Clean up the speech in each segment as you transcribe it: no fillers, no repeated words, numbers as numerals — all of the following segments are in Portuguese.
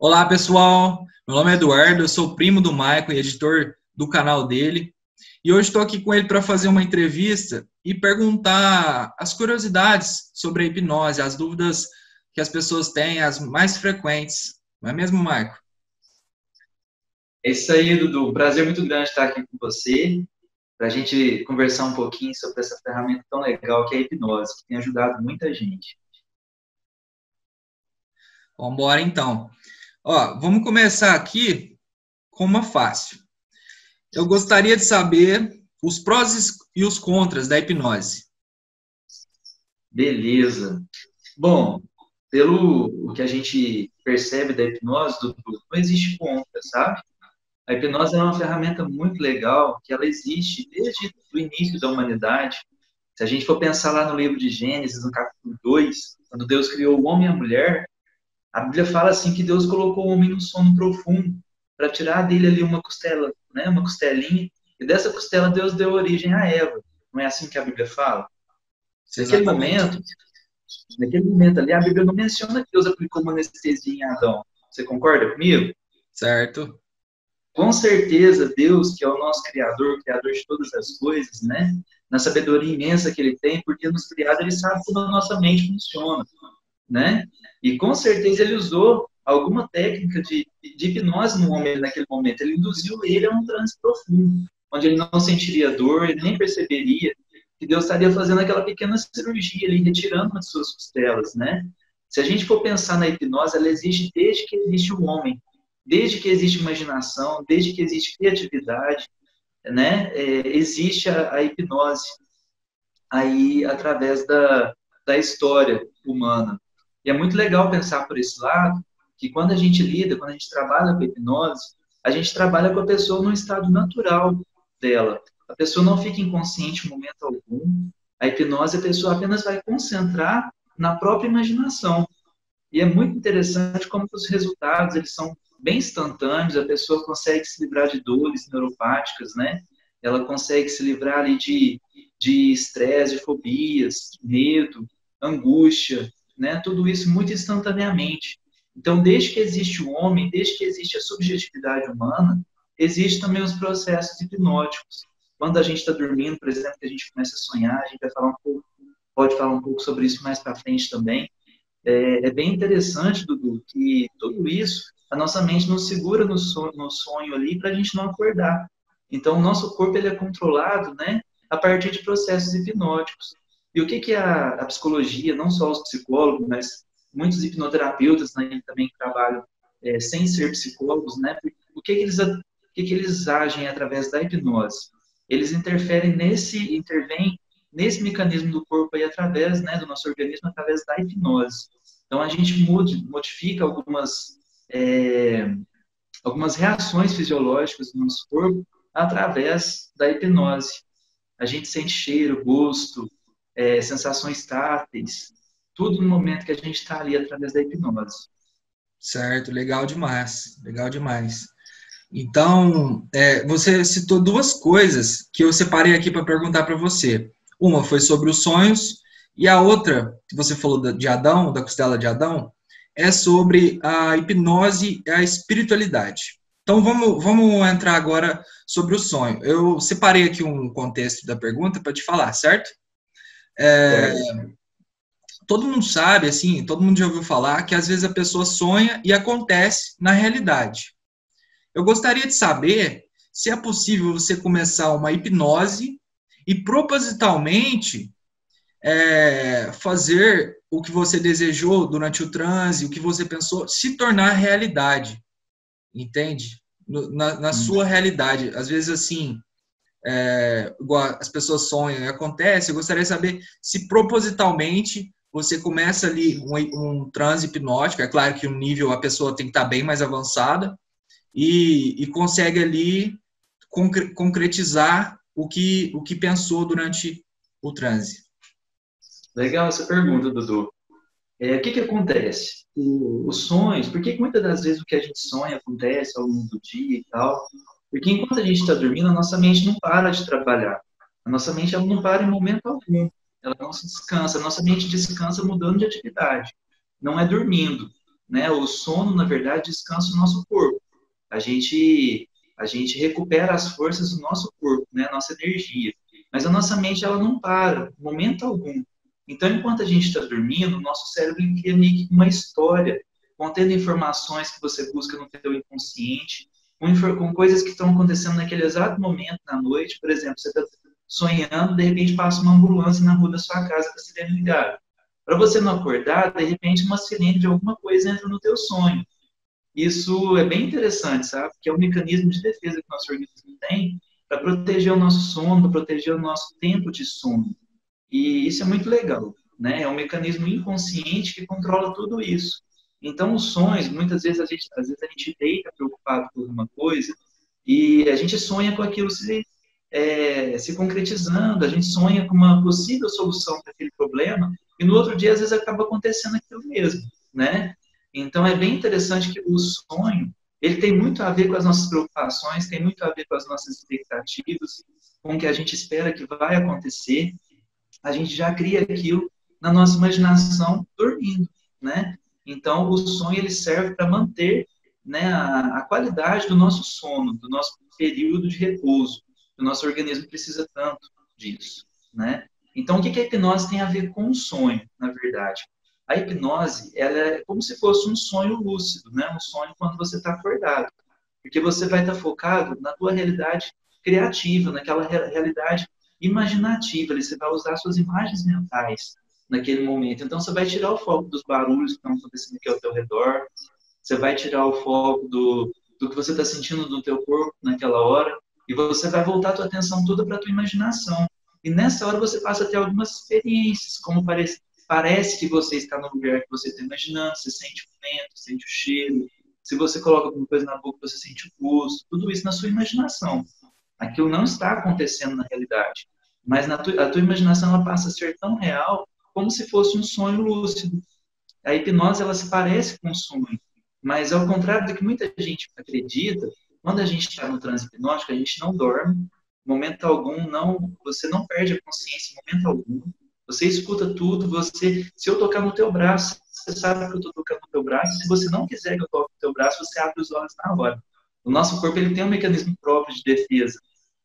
Olá, pessoal. Meu nome é Eduardo, eu sou primo do Maicon e editor do canal dele. E hoje estou aqui com ele para fazer uma entrevista e perguntar as curiosidades sobre a hipnose, as dúvidas que as pessoas têm, as mais frequentes. Não é mesmo, Maicon? É isso aí, Dudu. Um prazer muito grande estar aqui com você, para a gente conversar um pouquinho sobre essa ferramenta tão legal que é a hipnose, que tem ajudado muita gente. Vamos embora então. Ó, vamos começar aqui com uma fácil. Eu gostaria de saber os prós e os contras da hipnose. Beleza. Bom, pelo o que a gente percebe da hipnose, Dudu, não existe contra, sabe? A hipnose é uma ferramenta muito legal, que ela existe desde o início da humanidade. Se a gente for pensar lá no livro de Gênesis, no capítulo 2, quando Deus criou o homem e a mulher, a Bíblia fala assim que Deus colocou o homem no sono profundo para tirar dele ali uma costela, né, uma costelinha, e dessa costela Deus deu origem a Eva. Não é assim que a Bíblia fala? Naquele Exatamente. momento, naquele momento ali, a Bíblia não menciona que Deus aplicou uma anestesia em Adão. Você concorda comigo? Certo? Com certeza, Deus, que é o nosso Criador, Criador de todas as coisas, né? Na sabedoria imensa que Ele tem, porque nos criado, Ele sabe como a nossa mente funciona, né? E com certeza ele usou alguma técnica de hipnose no homem naquele momento. Ele induziu ele a um transe profundo, onde ele não sentiria dor, ele nem perceberia que Deus estaria fazendo aquela pequena cirurgia ali, retirando as suas costelas, né? Se a gente for pensar na hipnose, ela existe desde que existe o homem, desde que existe imaginação, desde que existe criatividade, né? Existe a hipnose aí através da história humana. E é muito legal pensar por esse lado, que quando a gente lida, quando a gente trabalha com a hipnose, a gente trabalha com a pessoa no estado natural dela. A pessoa não fica inconsciente em momento algum. A hipnose, a pessoa apenas vai concentrar na própria imaginação. E é muito interessante como os resultados eles são bem instantâneos, a pessoa consegue se livrar de dores neuropáticas, né? Ela consegue se livrar ali de estresse, de fobias, medo, angústia, né? Tudo isso muito instantaneamente. Então, desde que existe o homem, desde que existe a subjetividade humana, existe também os processos hipnóticos. Quando a gente está dormindo, por exemplo, que a gente começa a sonhar, a gente vai falar um pouco, pode falar um pouco sobre isso mais para frente também. É bem interessante, Dudu, que tudo isso, a nossa mente nos segura no sonho ali para a gente não acordar. Então, o nosso corpo ele é controlado, né, a partir de processos hipnóticos. E o que que a psicologia, não só os psicólogos, mas muitos hipnoterapeutas, né, também que trabalham sem ser psicólogos, né, o que que eles agem através da hipnose? Eles intervêm nesse mecanismo do corpo aí através, né, do nosso organismo através da hipnose. Então a gente modifica é, algumas reações fisiológicas do nosso corpo através da hipnose. A gente sente cheiro, gosto, sensações táteis, tudo no momento que a gente está ali através da hipnose. Certo, legal demais, legal demais. Então, você citou duas coisas que eu separei aqui para perguntar para você. Uma foi sobre os sonhos e a outra, que você falou de Adão, da costela de Adão, é sobre a hipnose e a espiritualidade. Então, vamos entrar agora sobre o sonho. Eu separei aqui um contexto da pergunta para te falar, certo? Certo? Todo mundo sabe, assim, todo mundo já ouviu falar que às vezes a pessoa sonha e acontece na realidade. Eu gostaria de saber se é possível você começar uma hipnose e propositalmente fazer o que você desejou durante o transe, o que você pensou, se tornar realidade, entende? Na sua realidade. Às vezes, assim, igual as pessoas sonham e acontece, eu gostaria de saber se propositalmente você começa ali um transe hipnótico, é claro que o nível a pessoa tem que estar bem mais avançada, e consegue ali concretizar o que pensou durante o transe. Legal essa pergunta, Dudu. O que que acontece? Os sonhos, por que que muitas das vezes o que a gente sonha acontece ao longo do dia e tal? Porque enquanto a gente está dormindo, a nossa mente não para de trabalhar. A nossa mente ela não para em momento algum. Ela não se descansa. A nossa mente descansa mudando de atividade. Não é dormindo. né? O sono, na verdade, descansa o nosso corpo. A gente recupera as forças do nosso corpo, né? A nossa energia. Mas a nossa mente, ela não para, em momento algum. Então, enquanto a gente está dormindo, o nosso cérebro cria meio que uma história, contendo informações que você busca no teu inconsciente, com coisas que estão acontecendo naquele exato momento, na noite. Por exemplo, você está sonhando, de repente passa uma ambulância na rua da sua casa com a sirene ligada. Para você não acordar, de repente uma sirene de alguma coisa entra no teu sonho. Isso é bem interessante, sabe? Porque é um mecanismo de defesa que o nosso organismo tem para proteger o nosso sono, para proteger o nosso tempo de sono. E isso é muito legal, né? É um mecanismo inconsciente que controla tudo isso. Então, os sonhos, muitas vezes às vezes a gente deita preocupado com alguma coisa e a gente sonha com aquilo se concretizando, a gente sonha com uma possível solução para aquele problema e no outro dia, às vezes, acaba acontecendo aquilo mesmo, né? Então, é bem interessante que o sonho, ele tem muito a ver com as nossas preocupações, tem muito a ver com as nossas expectativas, com o que a gente espera que vai acontecer. A gente já cria aquilo na nossa imaginação dormindo, né? Então, o sonho, ele serve para manter, né, a qualidade do nosso sono, do nosso período de repouso. O nosso organismo precisa tanto disso, né? Então, o que a hipnose tem a ver com o sonho, na verdade? A hipnose, ela é como se fosse um sonho lúcido, né? Um sonho quando você está acordado. Porque você vai estar focado na tua realidade criativa, naquela realidade imaginativa. Ali você vai usar suas imagens mentais naquele momento. Então, você vai tirar o foco dos barulhos que estão acontecendo aqui ao teu redor. Você vai tirar o foco do que você está sentindo no teu corpo naquela hora. E você vai voltar a tua atenção toda para a tua imaginação. E nessa hora você passa a ter algumas experiências, como parece que você está no lugar que você está imaginando, você sente o vento, sente o cheiro. Se você coloca alguma coisa na boca, você sente o gosto. Tudo isso na sua imaginação. Aquilo não está acontecendo na realidade. Mas a tua imaginação ela passa a ser tão real como se fosse um sonho lúcido. A hipnose ela se parece com um sonho. Mas ao contrário do que muita gente acredita, quando a gente está no transe hipnótico, a gente não dorme, em momento algum, você não perde a consciência em momento algum. Você escuta tudo, se eu tocar no teu braço, você sabe que eu estou tocando no teu braço. Se você não quiser que eu toque no teu braço, você abre os olhos na hora. O nosso corpo ele tem um mecanismo próprio de defesa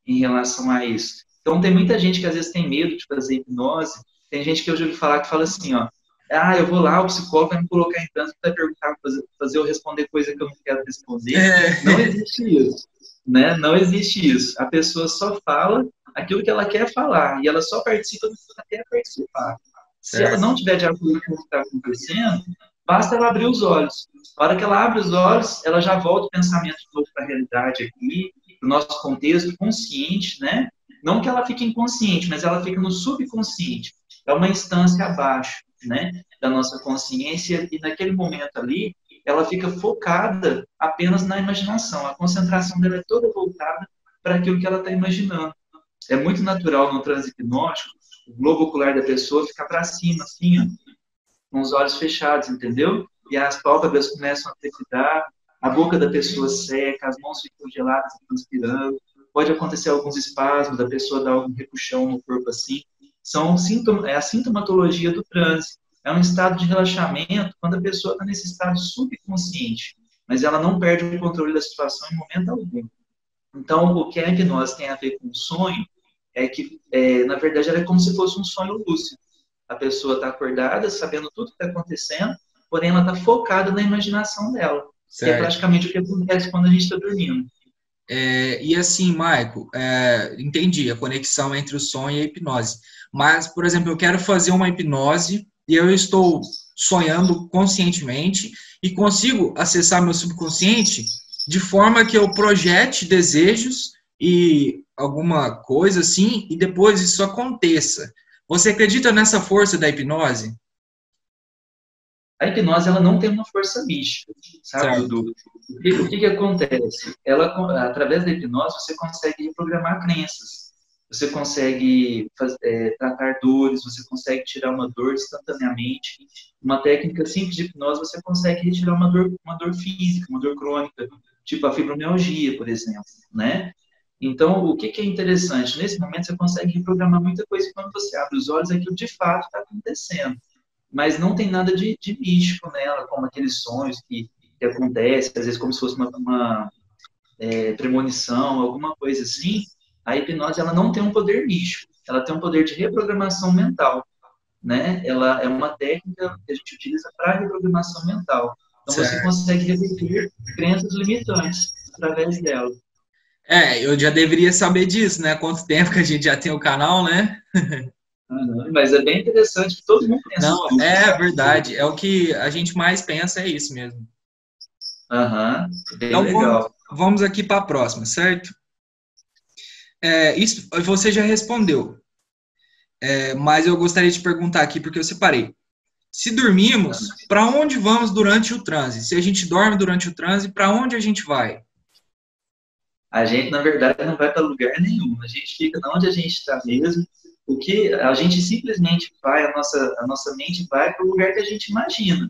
em relação a isso. Então, tem muita gente que às vezes tem medo de fazer hipnose. Tem gente que eu já ouvi falar que fala assim, ó, eu vou lá, o psicólogo vai me colocar em trânsito, vai perguntar, fazer eu responder coisa que eu não quero responder. Não existe isso, né? Não existe isso. A pessoa só fala aquilo que ela quer falar e ela só participa do que ela quer participar. Se ela não tiver de acordo com o que está acontecendo, basta ela abrir os olhos. Na hora que ela abre os olhos, ela já volta o pensamento de novo para a realidade aqui, para o nosso contexto consciente, né? Não que ela fique inconsciente, mas ela fica no subconsciente. É uma instância abaixo, né, da nossa consciência, e naquele momento ali, ela fica focada apenas na imaginação. A concentração dela é toda voltada para aquilo que ela está imaginando. É muito natural no transe hipnótico, o globo ocular da pessoa ficar para cima, assim, ó, com os olhos fechados, entendeu? E as pálpebras começam a trepidar, a boca da pessoa seca, as mãos ficam geladas, transpirando. Pode acontecer alguns espasmos, da pessoa dar algum repuxão no corpo assim. É a sintomatologia do transe. É um estado de relaxamento quando a pessoa está nesse estado subconsciente, mas ela não perde o controle da situação em momento algum. Então, o que a hipnose tem a ver com o sonho é que, na verdade, ela é como se fosse um sonho lúcido. A pessoa está acordada, sabendo tudo que está acontecendo, porém ela está focada na imaginação dela, certo. Que é praticamente o que acontece quando a gente está dormindo. E assim, Maico, entendi a conexão entre o sonho e a hipnose. Mas, por exemplo, eu quero fazer uma hipnose e eu estou sonhando conscientemente e consigo acessar meu subconsciente de forma que eu projete desejos e alguma coisa assim, e depois isso aconteça. Você acredita nessa força da hipnose? A hipnose ela não tem uma força mística, sabe, Dudu? O que acontece? Através da hipnose, você consegue reprogramar crenças. Você consegue tratar dores, você consegue tirar uma dor instantaneamente. Uma técnica simples de hipnose, você consegue retirar uma dor física, uma dor crônica, tipo a fibromialgia, por exemplo, né? Então, o que é interessante? Nesse momento, você consegue reprogramar muita coisa. Quando você abre os olhos, aquilo de fato está acontecendo. mas não tem nada de místico nela, como aqueles sonhos que acontecem, às vezes como se fosse uma premonição, alguma coisa assim. A hipnose, ela não tem um poder místico, ela tem um poder de reprogramação mental, né? Ela é uma técnica que a gente utiliza para reprogramação mental. Então, você Certo. consegue reverter crenças limitantes através dela. Eu já deveria saber disso, né? Quanto tempo que a gente já tem o canal, né? Mas é bem interessante que todo mundo tem essas Não, dúvidas, é sabe? verdade. É o que a gente mais pensa, é isso mesmo. Aham, bem Então legal. vamos aqui para a próxima, certo? Isso você já respondeu, mas eu gostaria de perguntar aqui porque eu separei. Se dormimos, para onde vamos durante o transe? Se a gente dorme durante o transe, para onde a gente vai? A gente, na verdade, não vai para lugar nenhum. A gente fica onde a gente está mesmo. O que a gente simplesmente vai, a nossa mente vai para o lugar que a gente imagina.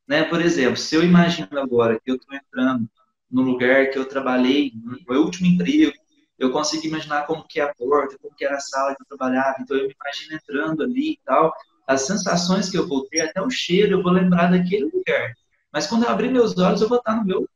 Né? Por exemplo, se eu imagino agora que eu estou entrando no lugar que eu trabalhei, no meu último emprego, eu consigo imaginar como que é a porta, como que era a sala que eu trabalhava, então eu me imagino entrando ali e tal. As sensações que eu vou ter, até o cheiro, eu vou lembrar daquele lugar. Mas quando eu abrir meus olhos, eu vou estar no meu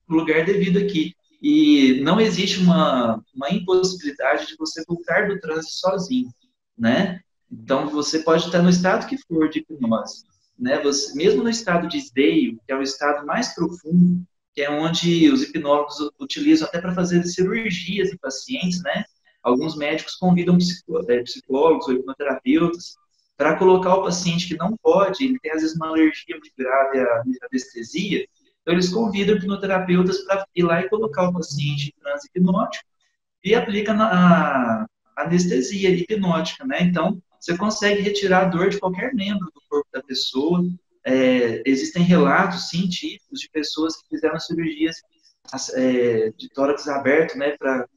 lugar devido aqui. E não existe uma impossibilidade de você voltar do transe sozinho, né? Então, você pode estar no estado que for de hipnose, né? Você, mesmo no estado de esteio, que é o estado mais profundo, que é onde os hipnólogos utilizam até para fazer cirurgias em pacientes, né? Alguns médicos convidam psicólogos ou hipnoterapeutas para colocar o paciente que não pode, ele tem às vezes uma alergia muito grave à anestesia, então eles convidam hipnoterapeutas para ir lá e colocar o paciente em transe hipnótico e aplica a anestesia hipnótica, né? Então, você consegue retirar a dor de qualquer membro do corpo da pessoa. Existem relatos científicos de pessoas que fizeram cirurgias de tórax aberto, né, para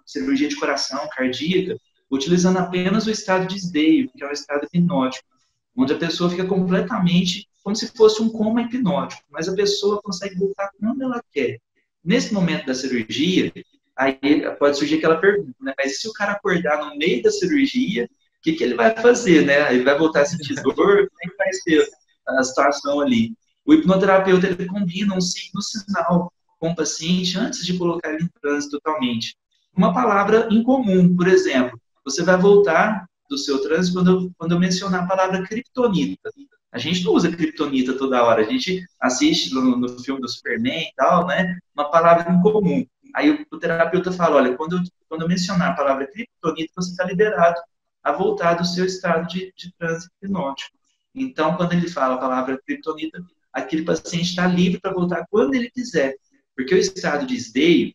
cirurgia de coração, cardíaca, utilizando apenas o estado de Sdeio, que é o estado hipnótico, onde a pessoa fica completamente como se fosse um coma hipnótico, mas a pessoa consegue voltar quando ela quer. Nesse momento da cirurgia, aí pode surgir aquela pergunta, né? Mas e se o cara acordar no meio da cirurgia, o que ele vai fazer, né? Ele vai voltar a sentir dor? Como é que vai ser a situação ali? O hipnoterapeuta, ele combina um signo sinal com o paciente antes de colocar ele em transe totalmente. Uma palavra incomum, por exemplo, você vai voltar do seu transe quando eu mencionar a palavra kriptonita. A gente não usa kriptonita toda hora, a gente assiste no filme do Superman e tal, né? Uma palavra incomum. Aí o terapeuta fala, olha, quando eu mencionar a palavra kriptonita, você está liberado a voltar do seu estado de transe hipnótico. Então, quando ele fala a palavra kriptonita, aquele paciente está livre para voltar quando ele quiser. Porque o estado de Sdeio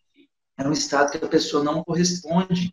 é um estado que a pessoa não corresponde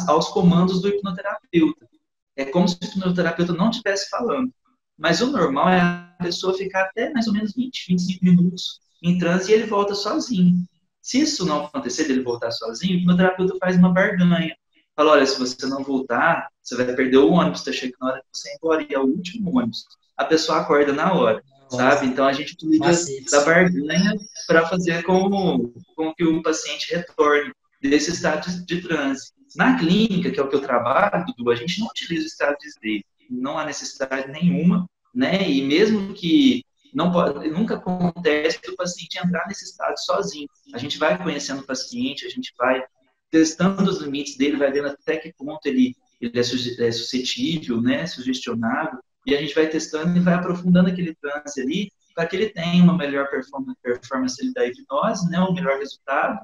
aos comandos do hipnoterapeuta. É como se o hipnoterapeuta não estivesse falando. Mas o normal é a pessoa ficar até mais ou menos 20, 25 minutos em transe e ele volta sozinho. Se isso não acontecer, dele voltar sozinho, o hipnoterapeuta faz uma barganha. Fala, olha, se você não voltar, você vai perder o ônibus, está chegando na hora de você ir embora, e é o último ônibus. A pessoa acorda na hora, sabe? Então, a gente utiliza da Macetes. barganha para fazer com que o paciente retorne desse estado de transe. Na clínica, que é o que eu trabalho, Dudu, a gente não utiliza o estado de state, não há necessidade nenhuma, né? E mesmo que não pode, nunca acontece do paciente entrar nesse estado sozinho. A gente vai conhecendo o paciente, a gente vai testando os limites dele, vai vendo até que ponto ele é suscetível, né? Sugestionável, e a gente vai testando e vai aprofundando aquele transe ali para que ele tenha uma melhor performance da hipnose, né? Um melhor resultado,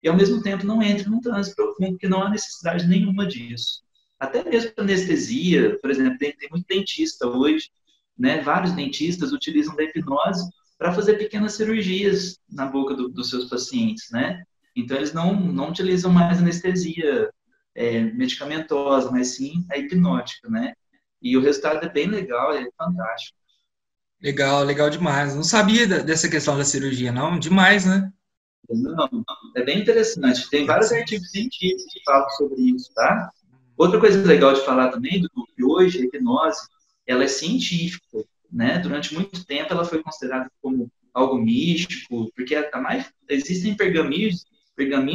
e ao mesmo tempo não entre num transe profundo, porque não há necessidade nenhuma disso. Até mesmo para anestesia, por exemplo, tem muito dentista hoje, né? Vários dentistas utilizam da hipnose para fazer pequenas cirurgias na boca dos seus pacientes, né? Então eles não utilizam mais anestesia medicamentosa, mas sim a hipnótica, né? E o resultado é bem legal, é fantástico. Legal, legal demais. Não sabia dessa questão da cirurgia, não? Demais, né? Não, é bem interessante. Tem vários artigos científicos que falam sobre isso, tá? Outra coisa legal de falar também, do que hoje a hipnose, ela é científica, né? Durante muito tempo ela foi considerada como algo místico, porque existem pergaminhos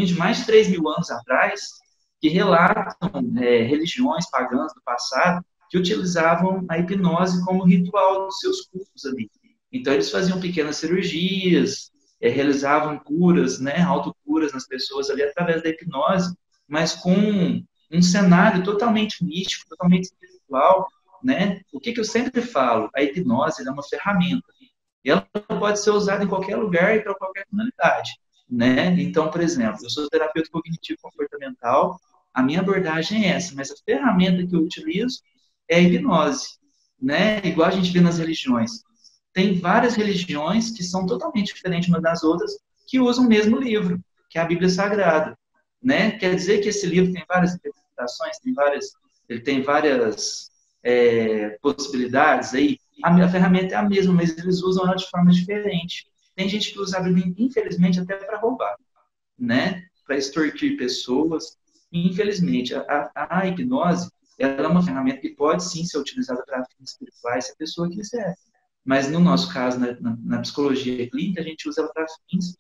de mais de 3 mil anos atrás que relatam religiões pagãs do passado que utilizavam a hipnose como ritual dos seus cultos ali. Então, eles faziam pequenas cirurgias, realizavam curas, né, autocuras nas pessoas ali através da hipnose, mas com um cenário totalmente místico, totalmente espiritual, né? O que eu sempre falo? A hipnose é uma ferramenta. E ela pode ser usada em qualquer lugar e para qualquer finalidade, né? Então, por exemplo, eu sou terapeuta cognitivo comportamental, a minha abordagem é essa, mas a ferramenta que eu utilizo é a hipnose, né? Igual a gente vê nas religiões. Tem várias religiões que são totalmente diferentes umas das outras, que usam o mesmo livro, que é a Bíblia Sagrada, né? Quer dizer que esse livro tem várias interpretações, ele tem várias possibilidades aí. A ferramenta é a mesma, mas eles usam ela de forma diferente. Tem gente que usa a Bíblia, infelizmente, até para roubar, né? Para extorquir pessoas. Infelizmente, a hipnose, ela é uma ferramenta que pode sim ser utilizada para fins espirituais, se a pessoa quiser. Mas no nosso caso, na psicologia clínica, a gente usa ela para fins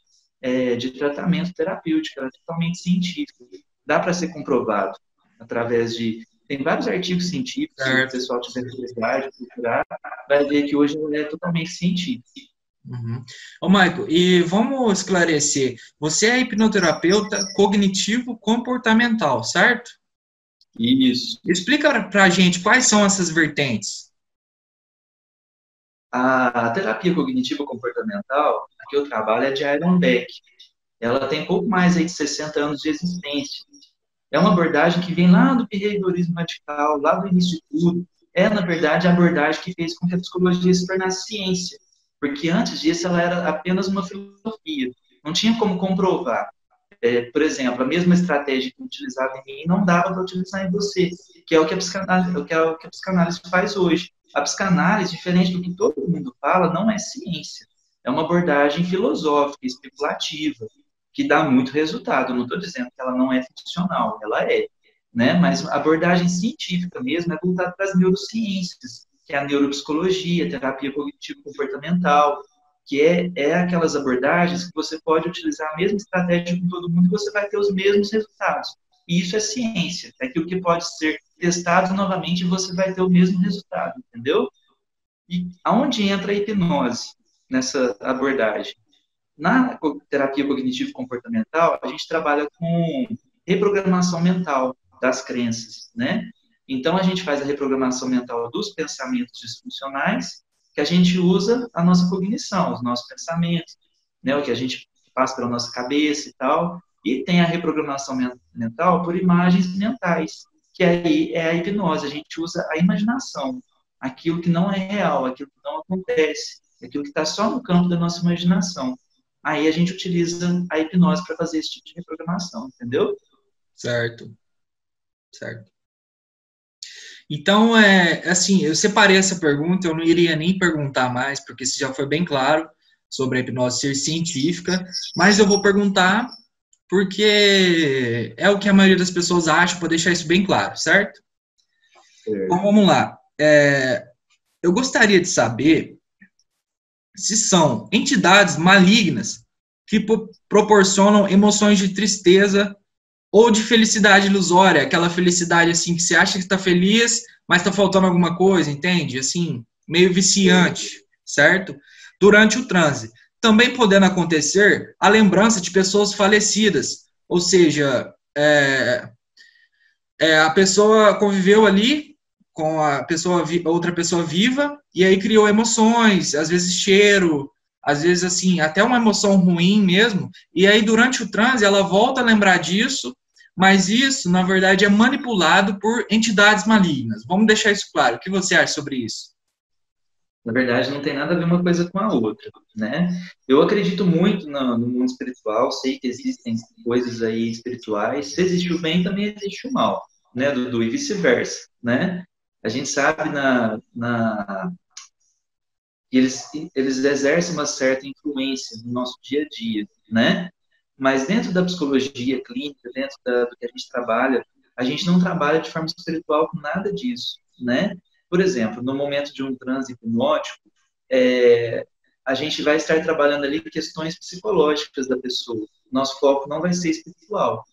de tratamento terapêutico, ela é totalmente científica. Dá para ser comprovado através de... Tem vários artigos científicos, se o pessoal tiver curiosidade, procurar, vai ver que hoje ela é totalmente científica. Uhum. Ô, Michael, e vamos esclarecer. Você é hipnoterapeuta cognitivo-comportamental, certo? Isso. Explica pra gente quais são essas vertentes. A terapia cognitivo-comportamental, a que eu trabalho, é de Aaron Beck. Ela tem pouco mais aí de 60 anos de existência. É uma abordagem que vem lá do behaviorismo radical, lá do início de tudo. É, na verdade, a abordagem que fez com que a psicologia se tornasse ciência. Porque antes disso ela era apenas uma filosofia. Não tinha como comprovar. Por exemplo, a mesma estratégia que utilizava em mim não dava para utilizar em você, que é o que a psicanálise faz hoje. A psicanálise, diferente do que todo mundo fala, não é ciência. É uma abordagem filosófica, especulativa, que dá muito resultado. Eu não estou dizendo que ela não é funcional, ela é, né? Mas a abordagem científica mesmo é voltada para as neurociências, que é a neuropsicologia, a terapia cognitivo-comportamental, que é aquelas abordagens que você pode utilizar a mesma estratégia com todo mundo e você vai ter os mesmos resultados. E isso é ciência, é aquilo que pode ser testado novamente e você vai ter o mesmo resultado, entendeu? E aonde entra a hipnose nessa abordagem? Na terapia cognitivo-comportamental, a gente trabalha com reprogramação mental das crenças, né? Então, a gente faz a reprogramação mental dos pensamentos disfuncionais, que a gente usa a nossa cognição, os nossos pensamentos, né? O que a gente passa pela nossa cabeça e tal. E tem a reprogramação mental por imagens mentais, que aí é a hipnose. A gente usa a imaginação, aquilo que não é real, aquilo que não acontece, aquilo que está só no campo da nossa imaginação. Aí a gente utiliza a hipnose para fazer esse tipo de reprogramação, entendeu? Certo. Certo. Então, assim, eu separei essa pergunta, eu não iria nem perguntar mais, porque isso já foi bem claro sobre a hipnose ser científica, mas eu vou perguntar porque é o que a maioria das pessoas acha, para deixar isso bem claro, certo? Então, vamos lá. Eu gostaria de saber se são entidades malignas que proporcionam emoções de tristeza ou de felicidade ilusória, aquela felicidade assim que você acha que está feliz, mas está faltando alguma coisa, entende? Assim, meio viciante, certo? Durante o transe. Também podendo acontecer a lembrança de pessoas falecidas, ou seja, a pessoa conviveu ali com a pessoa, outra pessoa viva, e aí criou emoções, às vezes cheiro, às vezes assim, até uma emoção ruim mesmo, e aí durante o transe ela volta a lembrar disso, mas isso, na verdade, é manipulado por entidades malignas. Vamos deixar isso claro. O que você acha sobre isso? Na verdade, não tem nada a ver uma coisa com a outra, né? Eu acredito muito no mundo espiritual, sei que existem coisas aí espirituais. Se existe o bem, também existe o mal, né, Dudu? E vice-versa, né? A gente sabe que eles exercem uma certa influência no nosso dia a dia, né? Mas dentro da psicologia clínica, dentro do que a gente trabalha, a gente não trabalha de forma espiritual com nada disso, né? Por exemplo, no momento de um transe hipnótico, a gente vai estar trabalhando ali questões psicológicas da pessoa. Nosso foco não vai ser espiritual,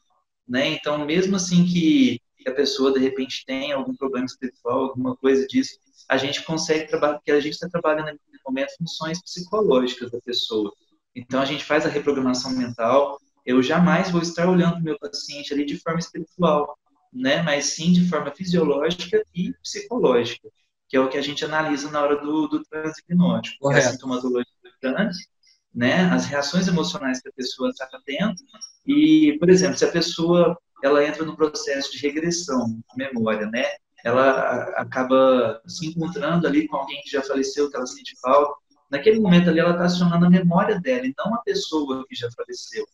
né? Então, mesmo assim que que a pessoa, de repente, tem algum problema espiritual, alguma coisa disso, a gente consegue trabalhar, porque a gente está trabalhando naquele momento funções psicológicas da pessoa. Então, a gente faz a reprogramação mental. Eu jamais vou estar olhando para o meu paciente ali de forma espiritual, né? Mas sim de forma fisiológica e psicológica, que é o que a gente analisa na hora do transe hipnótico, que é a Correto. sintomatologia do transe, né? As reações emocionais que a pessoa está tendo. E, por exemplo, se a pessoa ela entra no processo de regressão de memória, né? Ela acaba se encontrando ali com alguém que já faleceu, que ela sente falta. Naquele momento ali, ela está acionando a memória dela, e não a pessoa que já faleceu.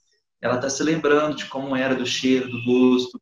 Ela está se lembrando de como era, do cheiro, do gosto,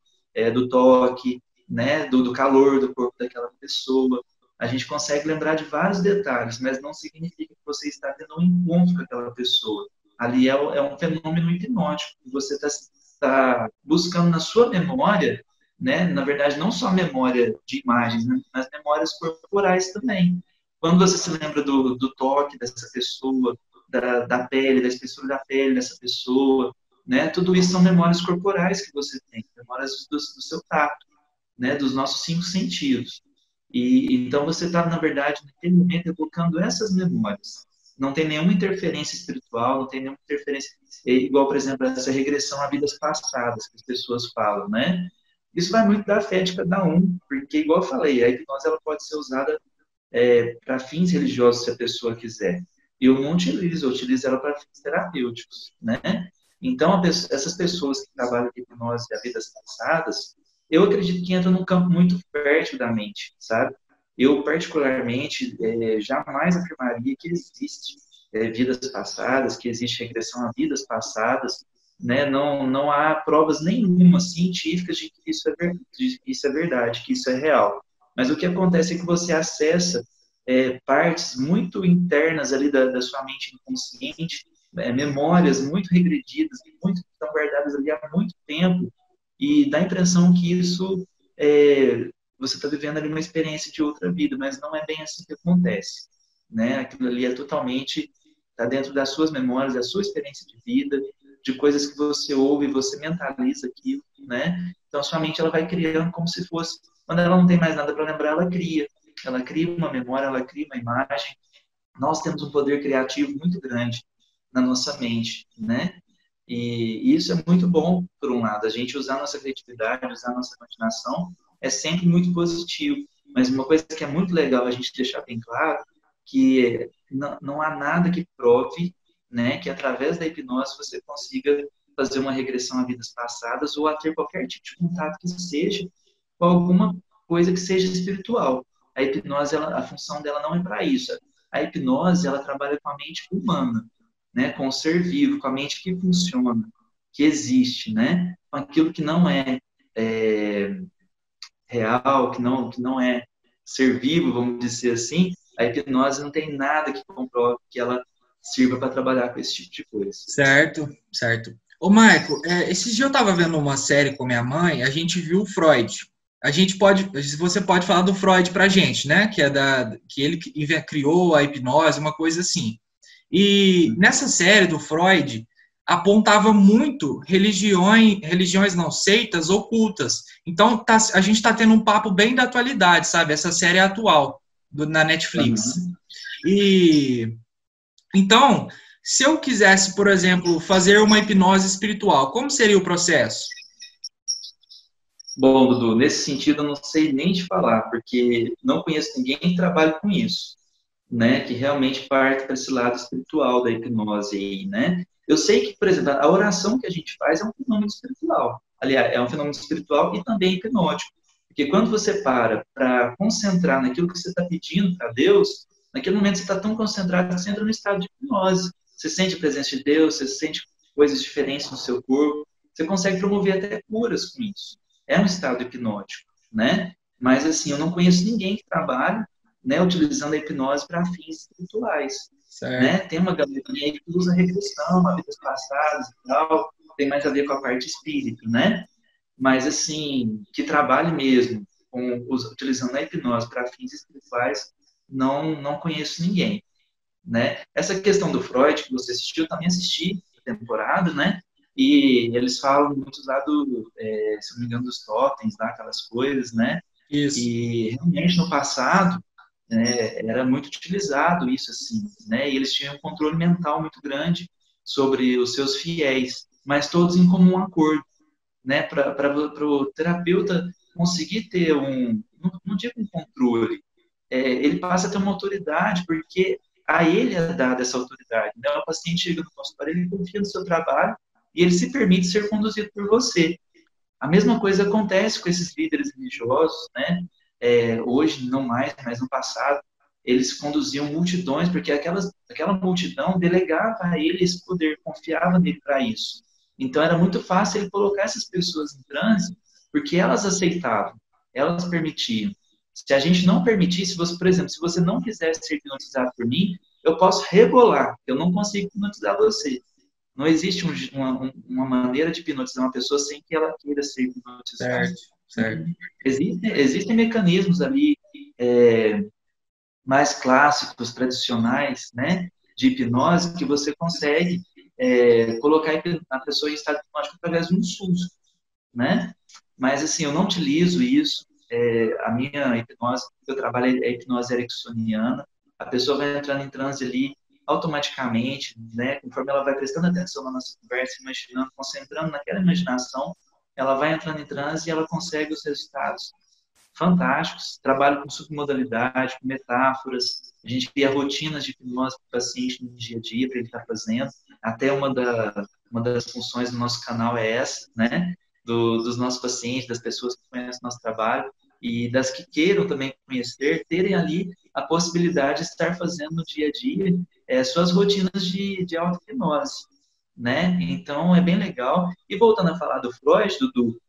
do toque, né? Do calor do corpo daquela pessoa. A gente consegue lembrar de vários detalhes, mas não significa que você está tendo um encontro com aquela pessoa. Ali é um fenômeno hipnótico, que você está buscando na sua memória, né? Na verdade, não só a memória de imagens, né? Mas memórias corporais também. Quando você se lembra do toque dessa pessoa, da pele, da espessura da pele dessa pessoa, né? Tudo isso são memórias corporais que você tem, memórias do seu tato, né? Dos nossos 5 sentidos. E então você está, na verdade, naquele momento evocando essas memórias. Não tem nenhuma interferência espiritual, não tem nenhuma interferência, igual, por exemplo, essa regressão a vidas passadas que as pessoas falam, né? Isso vai muito da fé de cada um, porque, igual eu falei, a hipnose ela pode ser usada para fins religiosos, se a pessoa quiser. Eu não utilizo, eu utilizo ela para fins terapêuticos, né? Então, essas pessoas que trabalham com hipnose a vidas passadas, eu acredito que entra num campo muito fértil da mente, sabe? Eu, particularmente, jamais afirmaria que existe vidas passadas, que existe regressão a vidas passadas, né? Não há provas nenhuma científicas de que isso é verdade, que isso é real. Mas o que acontece é que você acessa partes muito internas ali da sua mente inconsciente, memórias muito regredidas, muito que estão guardadas ali há muito tempo, e dá a impressão que isso você está vivendo ali uma experiência de outra vida, mas não é bem assim que acontece, né? Aquilo ali é totalmente está dentro das suas memórias, da sua experiência de vida, de coisas que você ouve, você mentaliza aquilo, né? Então a sua mente ela vai criando como se fosse, quando ela não tem mais nada para lembrar, ela cria uma memória, ela cria uma imagem. Nós temos um poder criativo muito grande na nossa mente, né? E isso é muito bom, por um lado. A gente usar a nossa criatividade, usar a nossa imaginação, é sempre muito positivo. Mas uma coisa que é muito legal a gente deixar bem claro, que não há nada que prove, né, que através da hipnose você consiga fazer uma regressão a vidas passadas ou a ter qualquer tipo de contato que seja com alguma coisa que seja espiritual. A hipnose, a função dela não é para isso. A hipnose, ela trabalha com a mente humana, né, com o ser vivo, com a mente que funciona, que existe, né, com aquilo que não é real, que não é ser vivo, vamos dizer assim. A hipnose não tem nada que comprove que ela sirva para trabalhar com esse tipo de coisa. Certo, certo. Ô, Marco, esses dias eu estava vendo uma série com minha mãe, a gente viu o Freud. Você pode falar do Freud pra gente, né? Que ele criou a hipnose, uma coisa assim. E nessa série do Freud, apontava muito religiões não, seitas ocultas. Então, a gente está tendo um papo bem da atualidade, sabe? Essa série é atual, na Netflix. Uhum. E então, se eu quisesse, por exemplo, fazer uma hipnose espiritual, como seria o processo? Bom, Dudu, nesse sentido eu não sei nem te falar, porque não conheço ninguém que trabalhe com isso, né? Que realmente parte para esse lado espiritual da hipnose aí, né? Eu sei que, por exemplo, a oração que a gente faz é um fenômeno espiritual. Aliás, é um fenômeno espiritual e também hipnótico. Porque quando você para concentrar naquilo que você está pedindo para Deus, naquele momento você está tão concentrado que você entra no estado de hipnose. Você sente a presença de Deus, você sente coisas diferentes no seu corpo, você consegue promover até curas com isso. É um estado hipnótico, né? Mas, assim, eu não conheço ninguém que trabalhe, né, utilizando a hipnose para fins espirituais, né? Certo. Tem uma galera aí que usa regressão a vidas passadas e tal, tem mais a ver com a parte espírita, né? Mas, assim, que trabalhe mesmo utilizando a hipnose para fins espirituais, não conheço ninguém, né? Essa questão do Freud que você assistiu, eu também assisti a temporada, né? e eles falam muito lá se não me engano, dos totens, lá, aquelas coisas, né? Isso. E realmente no passado, né, era muito utilizado isso assim, né? E eles tinham um controle mental muito grande sobre os seus fiéis, mas todos em comum acordo, né? Para o terapeuta conseguir ter não digo um controle, ele passa a ter uma autoridade, porque a ele é dada essa autoridade. Né? O paciente chega no consultório, ele confia no seu trabalho e ele se permite ser conduzido por você. A mesma coisa acontece com esses líderes religiosos, né? Hoje, não mais, mas no passado, eles conduziam multidões, porque aquela multidão delegava a ele esse poder, confiava nele para isso. Então, era muito fácil ele colocar essas pessoas em transe, porque elas aceitavam, elas permitiam. Se a gente não permitisse, você, por exemplo, se você não quiser ser hipnotizado por mim, eu posso rebolar, eu não consigo hipnotizar você. Não existe uma maneira de hipnotizar uma pessoa sem que ela queira ser hipnotizada. Certo, certo. Existem mecanismos ali é, mais clássicos, tradicionais, né, de hipnose, que você consegue colocar a pessoa em estado hipnótico através de um susto, né? Mas, assim, eu não utilizo isso. A minha hipnose, eu trabalho é hipnose ericksoniana. A pessoa vai entrando em transe ali automaticamente, né? Conforme ela vai prestando atenção na nossa conversa, imaginando, concentrando naquela imaginação, ela vai entrando em transe e ela consegue os resultados fantásticos. Trabalho com submodalidade, com metáforas. A gente cria rotinas de hipnose para o paciente no dia a dia, para ele estar fazendo. Até uma das funções do nosso canal é essa, né? Dos nossos pacientes, das pessoas que conhecem o nosso trabalho e das que queiram também conhecer, terem ali a possibilidade de estar fazendo no dia a dia suas rotinas de auto-hipnose, né? Então, é bem legal. E voltando a falar do Freud, Dudu,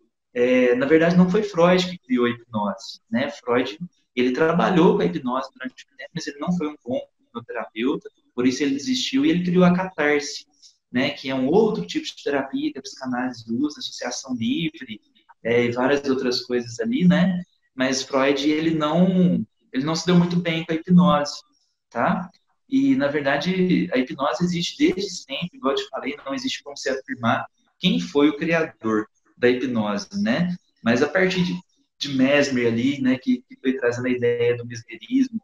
na verdade, não foi Freud que criou a hipnose, né? Freud, ele trabalhou com a hipnose durante um tempo, mas ele não foi um bom hipnoterapeuta, por isso ele desistiu e ele criou a catarse, né? Que é um outro tipo de terapia que a psicanálise usa, associação livre, e várias outras coisas ali, né? Mas Freud, ele não se deu muito bem com a hipnose, tá? E, na verdade, a hipnose existe desde sempre, igual eu te falei, não existe como se afirmar quem foi o criador da hipnose, né? Mas a partir de Mesmer ali, né, que foi trazendo a ideia do mesmerismo,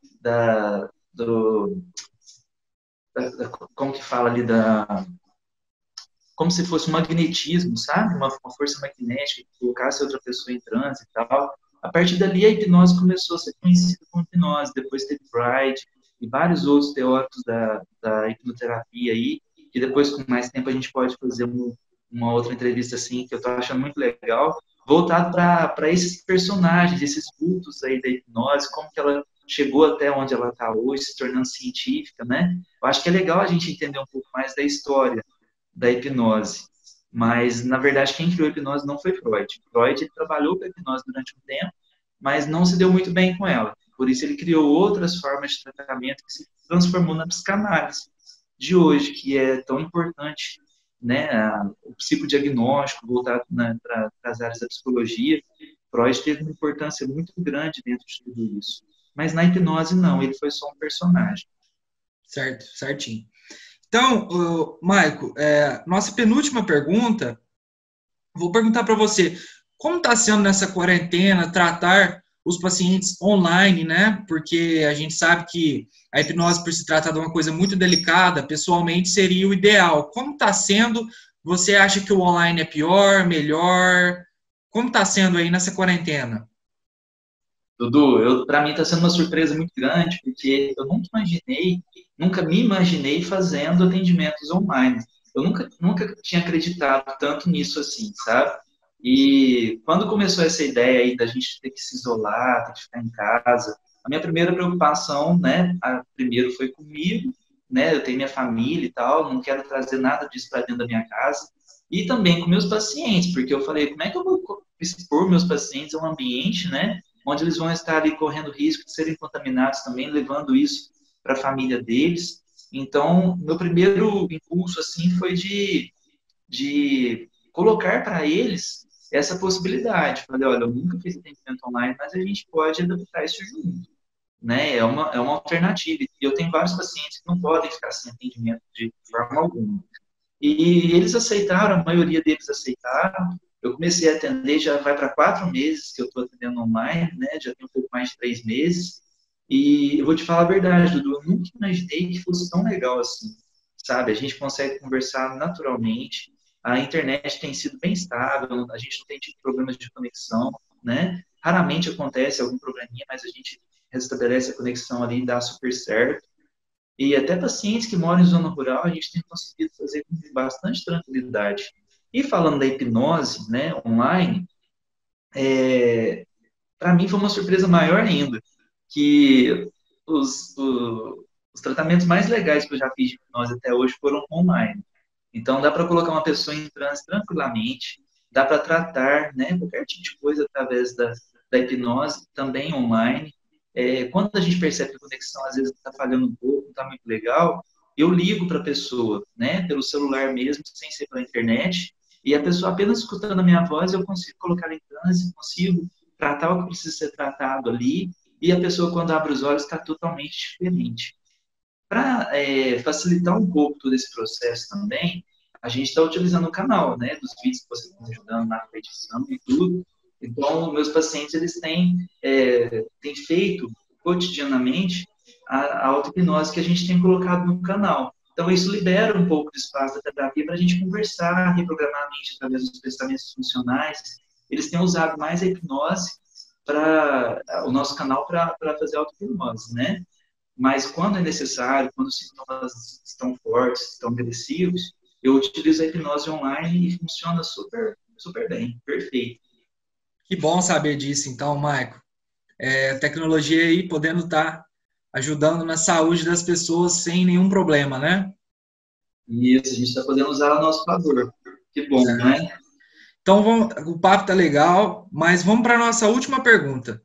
como que fala ali, como se fosse um magnetismo, sabe? Uma força magnética que colocasse outra pessoa em transe e tal. A partir dali, a hipnose começou a ser conhecida como hipnose. Depois teve Freud e vários outros teóricos da hipnoterapia aí, que depois, com mais tempo, a gente pode fazer uma outra entrevista assim, que eu estou achando muito legal, voltado para esses personagens, esses cultos aí da hipnose, como que ela chegou até onde ela está hoje, se tornando científica, né? Eu acho que é legal a gente entender um pouco mais da história da hipnose. Mas, na verdade, quem criou a hipnose não foi Freud. Freud trabalhou com a hipnose durante um tempo, mas não se deu muito bem com ela. Por isso, ele criou outras formas de tratamento que se transformou na psicanálise de hoje, que é tão importante, né? O psicodiagnóstico voltado, né, para as áreas da psicologia. Freud teve uma importância muito grande dentro de tudo isso. Mas na hipnose, não, ele foi só um personagem. Certo, certinho. Então, Maico, nossa penúltima pergunta, vou perguntar para você, como está sendo nessa quarentena tratar os pacientes online, né? Porque a gente sabe que a hipnose, por se tratar de uma coisa muito delicada, pessoalmente seria o ideal. Como está sendo? Você acha que o online é pior, melhor? Como está sendo aí nessa quarentena? Dudu, para mim está sendo uma surpresa muito grande, porque eu nunca me imaginei fazendo atendimentos online. Eu nunca tinha acreditado tanto nisso assim, sabe? E quando começou essa ideia aí da gente ter que se isolar, ter que ficar em casa, a minha primeira preocupação, né, primeiro foi comigo, né, eu tenho minha família e tal, não quero trazer nada disso para dentro da minha casa, e também com meus pacientes, porque eu falei, como é que eu vou expor meus pacientes a um ambiente, né, onde eles vão estar ali correndo risco de serem contaminados também, levando isso para a família deles. Então, meu primeiro impulso assim foi de colocar para eles essa possibilidade. Falei, olha, eu nunca fiz atendimento online, mas a gente pode adaptar isso junto, né? É uma alternativa. E eu tenho vários pacientes que não podem ficar sem atendimento de forma alguma. E eles aceitaram, a maioria deles aceitaram. Eu comecei a atender, já vai para 4 meses que eu estou atendendo online, né? Já tem um pouco mais de 3 meses. E eu vou te falar a verdade, Dudu, eu nunca imaginei que fosse tão legal assim, sabe? A gente consegue conversar naturalmente, a internet tem sido bem estável, a gente não tem tido problemas de conexão, né? Raramente acontece algum probleminha, mas a gente restabelece a conexão ali e dá super certo. E até pacientes que moram em zona rural, a gente tem conseguido fazer com bastante tranquilidade. E falando da hipnose, né, online, para mim foi uma surpresa maior ainda, que os tratamentos mais legais que eu já fiz de hipnose até hoje foram online. Então, dá para colocar uma pessoa em transe tranquilamente, dá para tratar, né, qualquer tipo de coisa através da hipnose, também online. Quando a gente percebe que a conexão às vezes está falhando um pouco, não está muito legal, eu ligo para a pessoa, né, pelo celular mesmo, sem ser pela internet, e a pessoa apenas escutando a minha voz, eu consigo colocar ela em transe, consigo tratar o que precisa ser tratado ali, e a pessoa, quando abre os olhos, está totalmente diferente. Para facilitar um pouco todo esse processo também, a gente está utilizando o canal, né, dos vídeos que você está ajudando na edição e tudo. Então, meus pacientes, eles têm feito cotidianamente a auto-hipnose que a gente tem colocado no canal. Então, isso libera um pouco de espaço da terapia para a gente conversar, reprogramar a mente através dos pensamentos funcionais. Eles têm usado mais a hipnose para o nosso canal para fazer auto-hipnose, né? Mas quando é necessário, quando os sintomas estão fortes, estão agressivos, eu utilizo a hipnose online e funciona super, super bem, perfeito. Que bom saber disso, então, Maico. Tecnologia aí podendo estar ajudando na saúde das pessoas sem nenhum problema, né? E isso, a gente está podendo usar a nosso favor. Que bom, né? Então, o papo tá legal, mas vamos para a nossa última pergunta.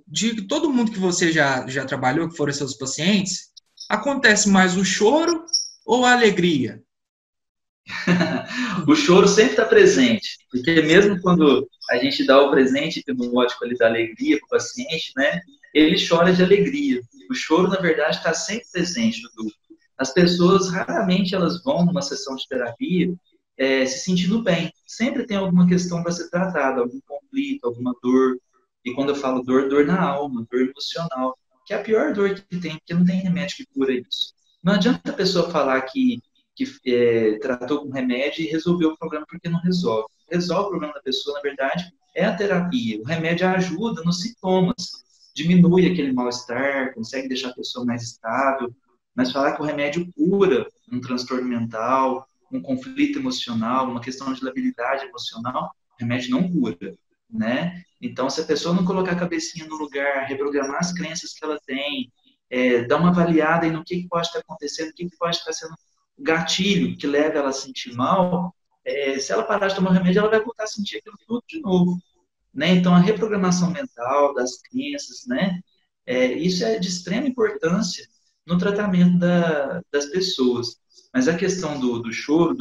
De todo mundo que você já trabalhou, que foram seus pacientes, acontece mais o choro ou a alegria? O choro sempre está presente, porque mesmo quando a gente dá o presente hipnótico ali da alegria para o paciente, né, ele chora de alegria. O choro, na verdade, está sempre presente, Dudu. As pessoas, raramente, elas vão numa sessão de terapia se sentindo bem. Sempre tem alguma questão para ser tratada, algum conflito, alguma dor. E quando eu falo dor, dor na alma, dor emocional, que é a pior dor que tem, porque não tem remédio que cura isso. Não adianta a pessoa falar que tratou com remédio e resolveu o problema, porque não resolve. Resolve o problema da pessoa, na verdade, é a terapia. O remédio ajuda nos sintomas, diminui aquele mal-estar, consegue deixar a pessoa mais estável, mas falar que o remédio cura um transtorno mental, um conflito emocional, uma questão de labilidade emocional, o remédio não cura, né? Então, se a pessoa não colocar a cabecinha no lugar, reprogramar as crenças que ela tem, dar uma avaliada no que pode estar acontecendo, o que pode estar sendo gatilho que leva ela a sentir mal, se ela parar de tomar remédio, ela vai voltar a sentir aquilo tudo de novo. Né? Então, a reprogramação mental das crenças, né? Isso é de extrema importância no tratamento das pessoas. Mas a questão do choro,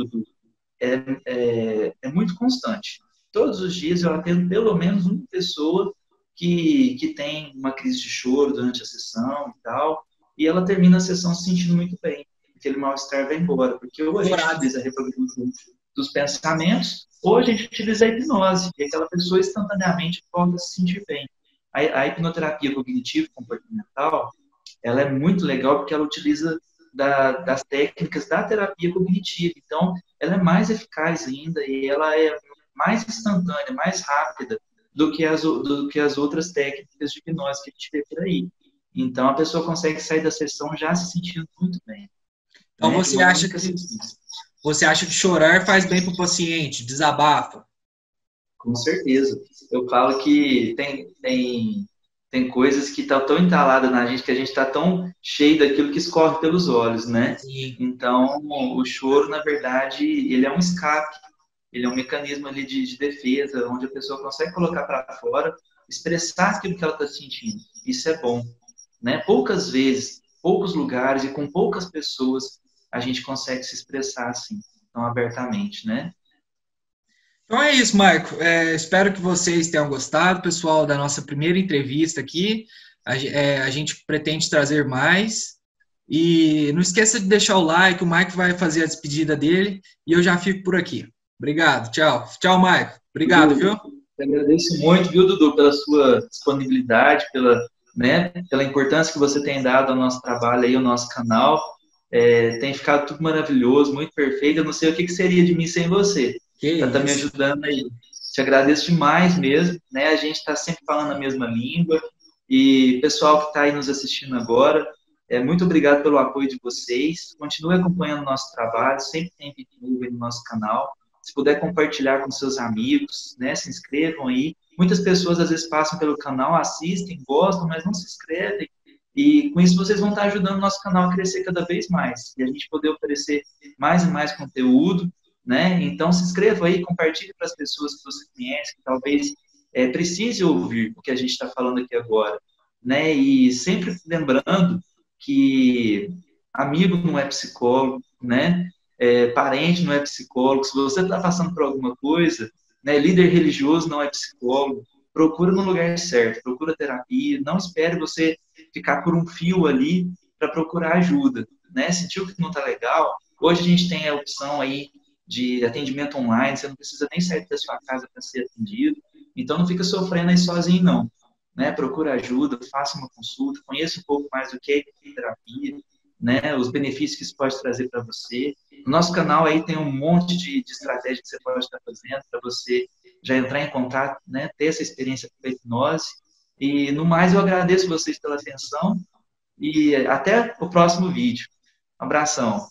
é muito constante. Todos os dias eu atendo pelo menos uma pessoa que tem uma crise de choro durante a sessão e tal, e ela termina a sessão se sentindo muito bem. Aquele mal-estar vai embora, porque ou a gente Corado. utiliza a reprogramação dos pensamentos, ou a gente utiliza a hipnose, e aquela pessoa instantaneamente volta a se sentir bem. A hipnoterapia cognitivo-comportamental, ela é muito legal porque ela utiliza das técnicas da terapia cognitiva. Então, ela é mais eficaz ainda e ela é mais instantânea, mais rápida do que as outras técnicas de hipnose que a gente vê por aí. Então, a pessoa consegue sair da sessão já se sentindo muito bem. Então, Né, de uma única sessão. você acha que chorar faz bem para o paciente, desabafa? Com certeza. Eu falo que tem coisas que estão tão entaladas na gente, que a gente está tão cheio daquilo que escorre pelos olhos, né? Sim. Então, o choro, na verdade, ele é um escape, ele é um mecanismo ali de defesa, onde a pessoa consegue colocar para fora, expressar aquilo que ela está sentindo. Isso é bom, né? Poucas vezes, poucos lugares e com poucas pessoas a gente consegue se expressar assim, tão abertamente, né? Então é isso, Marco. Espero que vocês tenham gostado, pessoal, da nossa primeira entrevista aqui. A gente pretende trazer mais. E não esqueça de deixar o like, o Mike vai fazer a despedida dele e eu já fico por aqui. Obrigado, tchau. Tchau, Mike. Obrigado, Dudu, viu? eu agradeço muito, viu, Dudu, pela sua disponibilidade, pela importância que você tem dado ao nosso trabalho aí, ao nosso canal. Tem ficado tudo maravilhoso, muito perfeito. Eu não sei o que seria de mim sem você, Que para estar me isso. ajudando aí. Te agradeço demais mesmo, né? A gente está sempre falando a mesma língua. E pessoal que está aí nos assistindo agora, muito obrigado pelo apoio de vocês. Continue acompanhando o nosso trabalho, sempre tem vídeo novo aí no nosso canal. Se puder compartilhar com seus amigos, né? Se inscrevam aí. Muitas pessoas às vezes passam pelo canal, assistem, gostam, mas não se inscrevem. E com isso vocês vão estar ajudando o nosso canal a crescer cada vez mais. E a gente poder oferecer mais e mais conteúdo, né? Então se inscreva aí, compartilhe para as pessoas que você conhece, que talvez precise ouvir o que a gente está falando aqui agora, né? E sempre lembrando que amigo não é psicólogo, né? Parente não é psicólogo. Se você está passando por alguma coisa, né? Líder religioso não é psicólogo. Procura no lugar certo, procura terapia. Não espere você ficar por um fio ali para procurar ajuda, né? Sentiu que não está legal? Hoje a gente tem a opção aí de atendimento online. Você não precisa nem sair da sua casa para ser atendido. Então não fica sofrendo aí sozinho, não. Né? Procura ajuda, faça uma consulta, conheça um pouco mais do que é terapia, né? Os benefícios que isso pode trazer para você. No nosso canal aí tem um monte de estratégia que você pode estar fazendo para você já entrar em contato, né? Ter essa experiência com a hipnose. E, no mais, eu agradeço vocês pela atenção e até o próximo vídeo. Um abração.